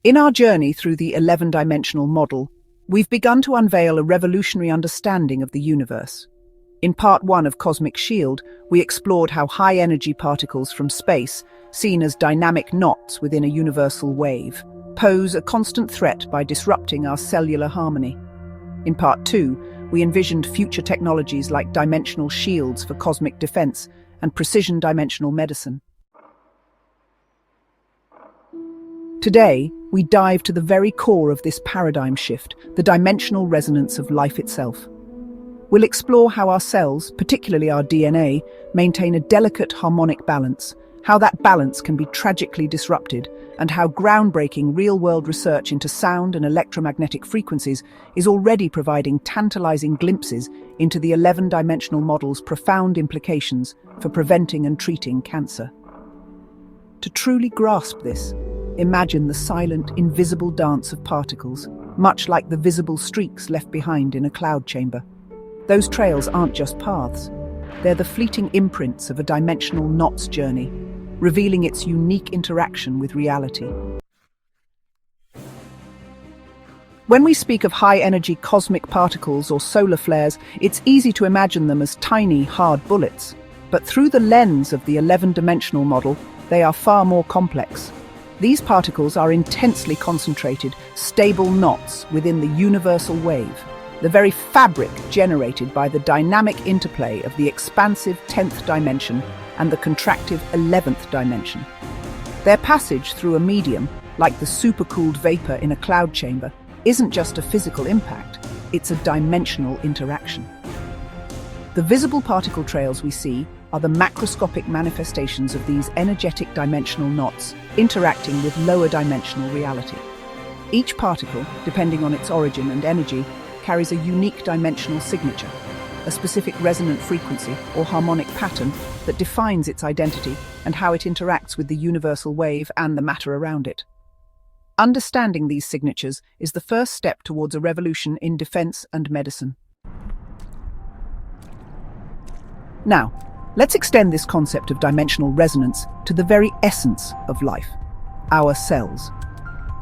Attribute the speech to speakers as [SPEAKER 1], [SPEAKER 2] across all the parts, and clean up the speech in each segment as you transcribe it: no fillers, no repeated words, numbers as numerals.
[SPEAKER 1] In our journey through the 11-dimensional model, we've begun to unveil a revolutionary understanding of the universe. In part 1 of Cosmic Shield, we explored how high-energy particles from space, seen as dynamic knots within a universal wave, pose a constant threat by disrupting our cellular harmony. In part 2, we envisioned future technologies like dimensional shields for cosmic defense and precision dimensional medicine. Today, we dive to the very core of this paradigm shift, the dimensional resonance of life itself. We'll explore how our cells, particularly our DNA, maintain a delicate harmonic balance, how that balance can be tragically disrupted, and how groundbreaking real-world research into sound and electromagnetic frequencies is already providing tantalizing glimpses into the 11-dimensional model's profound implications for preventing and treating cancer. To truly grasp this, imagine the silent, invisible dance of particles, much like the visible streaks left behind in a cloud chamber. Those trails aren't just paths. They're the fleeting imprints of a dimensional knots journey, revealing its unique interaction with reality. When we speak of high-energy cosmic particles or solar flares, it's easy to imagine them as tiny, hard bullets. But through the lens of the 11-dimensional model, they are far more complex. These particles are intensely concentrated, stable knots within the universal wave, the very fabric generated by the dynamic interplay of the expansive 10th dimension and the contractive 11th dimension. Their passage through a medium, like the supercooled vapor in a cloud chamber, isn't just a physical impact, it's a dimensional interaction. The visible particle trails we see are the macroscopic manifestations of these energetic dimensional knots interacting with lower dimensional reality. Each particle, depending on its origin and energy, carries a unique dimensional signature, a specific resonant frequency or harmonic pattern that defines its identity and how it interacts with the universal wave and the matter around it. Understanding these signatures is the first step towards a revolution in defense and medicine. Now, let's extend this concept of dimensional resonance to the very essence of life, our cells.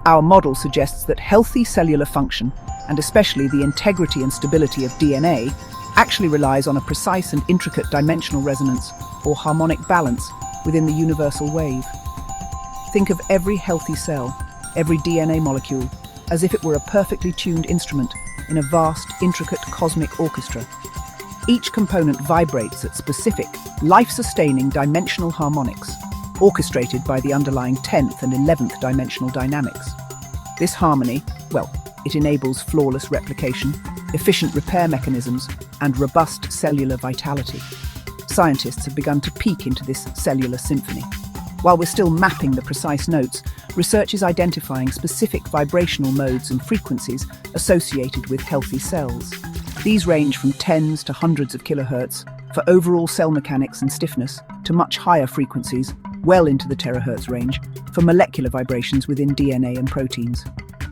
[SPEAKER 1] Our model suggests that healthy cellular function, and especially the integrity and stability of DNA, actually relies on a precise and intricate dimensional resonance or harmonic balance within the universal wave. Think of every healthy cell, every DNA molecule, as if it were a perfectly tuned instrument in a vast, intricate cosmic orchestra. Each component vibrates at specific, life-sustaining dimensional harmonics, orchestrated by the underlying 10th and 11th dimensional dynamics. This harmony, it enables flawless replication, efficient repair mechanisms, and robust cellular vitality. Scientists have begun to peek into this cellular symphony. While we're still mapping the precise notes, research is identifying specific vibrational modes and frequencies associated with healthy cells. These range from tens to hundreds of kilohertz for overall cell mechanics and stiffness, to much higher frequencies, well into the terahertz range, for molecular vibrations within DNA and proteins.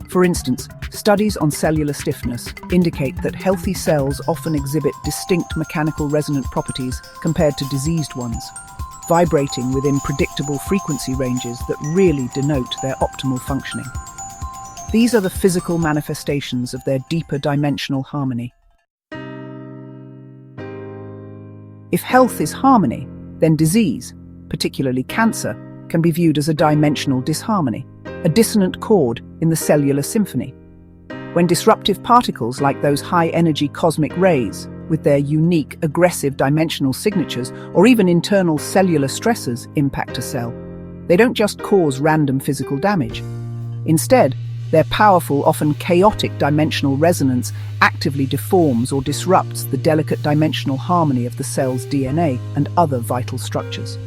[SPEAKER 1] For instance, studies on cellular stiffness indicate that healthy cells often exhibit distinct mechanical resonant properties compared to diseased ones, vibrating within predictable frequency ranges that really denote their optimal functioning. These are the physical manifestations of their deeper dimensional harmony. If health is harmony, then disease, particularly cancer, can be viewed as a dimensional disharmony, a dissonant chord in the cellular symphony. When disruptive particles like those high-energy cosmic rays, with their unique, aggressive dimensional signatures or even internal cellular stressors impact a cell, they don't just cause random physical damage. Instead, their powerful, often chaotic dimensional resonance actively deforms or disrupts the delicate dimensional harmony of the cell's DNA and other vital structures.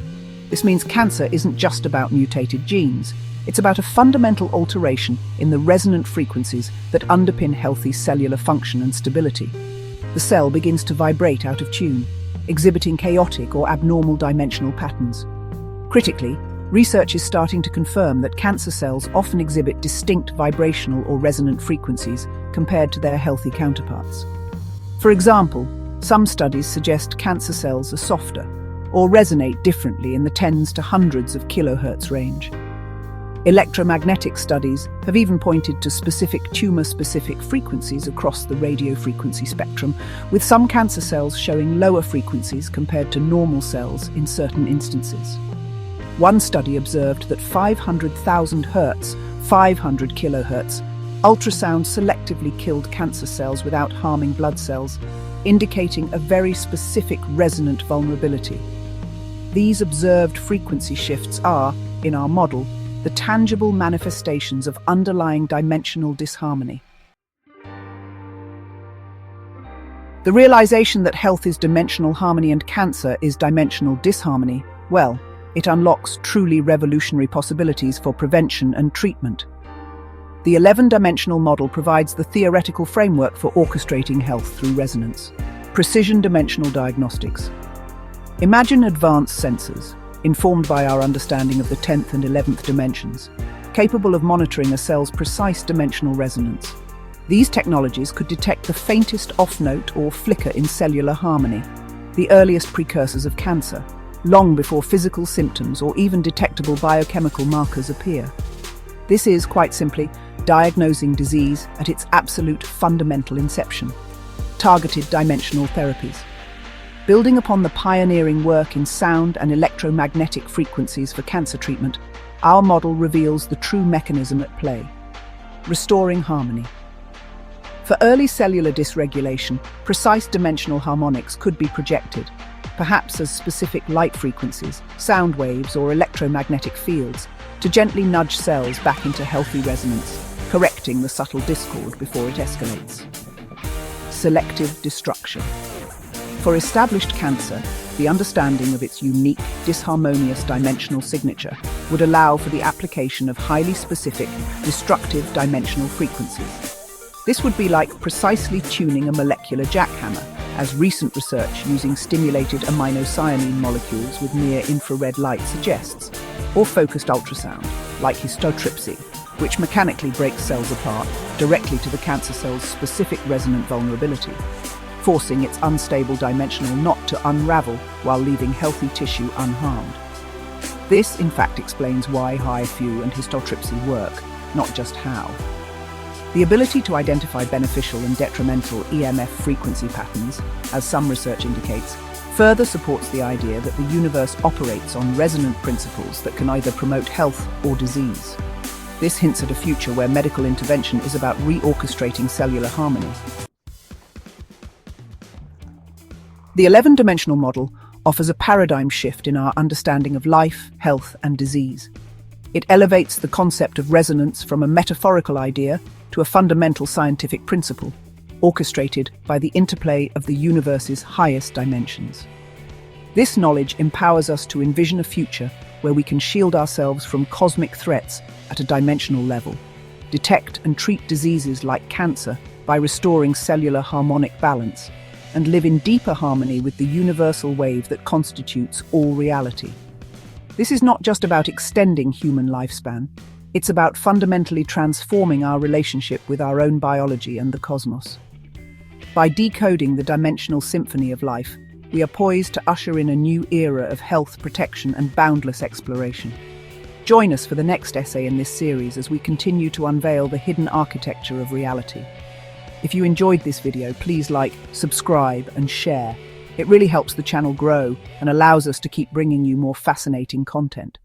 [SPEAKER 1] This means cancer isn't just about mutated genes. It's about a fundamental alteration in the resonant frequencies that underpin healthy cellular function and stability. The cell begins to vibrate out of tune, exhibiting chaotic or abnormal dimensional patterns. Critically, research is starting to confirm that cancer cells often exhibit distinct vibrational or resonant frequencies compared to their healthy counterparts. For example, some studies suggest cancer cells are softer or resonate differently in the tens to hundreds of kilohertz range. Electromagnetic studies have even pointed to specific tumor-specific frequencies across the radiofrequency spectrum, with some cancer cells showing lower frequencies compared to normal cells in certain instances. One study observed that 500,000 Hz, 500 kHz, ultrasound selectively killed cancer cells without harming blood cells, indicating a very specific resonant vulnerability. These observed frequency shifts are, in our model, the tangible manifestations of underlying dimensional disharmony. The realization that health is dimensional harmony and cancer is dimensional disharmony, well, it unlocks truly revolutionary possibilities for prevention and treatment. The 11-dimensional model provides the theoretical framework for orchestrating health through resonance. Precision dimensional diagnostics. Imagine advanced sensors, informed by our understanding of the 10th and 11th dimensions, capable of monitoring a cell's precise dimensional resonance. These technologies could detect the faintest off-note or flicker in cellular harmony, the earliest precursors of cancer, long before physical symptoms or even detectable biochemical markers appear. This is, quite simply, diagnosing disease at its absolute fundamental inception. Targeted dimensional therapies. Building upon the pioneering work in sound and electromagnetic frequencies for cancer treatment, our model reveals the true mechanism at play: restoring harmony. For early cellular dysregulation, precise dimensional harmonics could be projected, perhaps as specific light frequencies, sound waves, or electromagnetic fields, to gently nudge cells back into healthy resonance, correcting the subtle discord before it escalates. Selective destruction. For established cancer, the understanding of its unique, disharmonious dimensional signature would allow for the application of highly specific, destructive dimensional frequencies. This would be like precisely tuning a molecular jackhammer, as recent research using stimulated aminocyanine molecules with near-infrared light suggests, or focused ultrasound, like histotripsy, which mechanically breaks cells apart directly to the cancer cell's specific resonant vulnerability, forcing its unstable dimensional knot to unravel while leaving healthy tissue unharmed. This, in fact, explains why HIFU and histotripsy work, not just how. The ability to identify beneficial and detrimental EMF frequency patterns, as some research indicates, further supports the idea that the universe operates on resonant principles that can either promote health or disease. This hints at a future where medical intervention is about reorchestrating cellular harmony. The 11-dimensional model offers a paradigm shift in our understanding of life, health, and disease. It elevates the concept of resonance from a metaphorical idea to a fundamental scientific principle, orchestrated by the interplay of the universe's highest dimensions. This knowledge empowers us to envision a future where we can shield ourselves from cosmic threats at a dimensional level, detect and treat diseases like cancer by restoring cellular harmonic balance, and live in deeper harmony with the universal wave that constitutes all reality. This is not just about extending human lifespan, it's about fundamentally transforming our relationship with our own biology and the cosmos. By decoding the dimensional symphony of life, we are poised to usher in a new era of health, protection, and boundless exploration. Join us for the next essay in this series as we continue to unveil the hidden architecture of reality. If you enjoyed this video, please like, subscribe, and share. It really helps the channel grow and allows us to keep bringing you more fascinating content.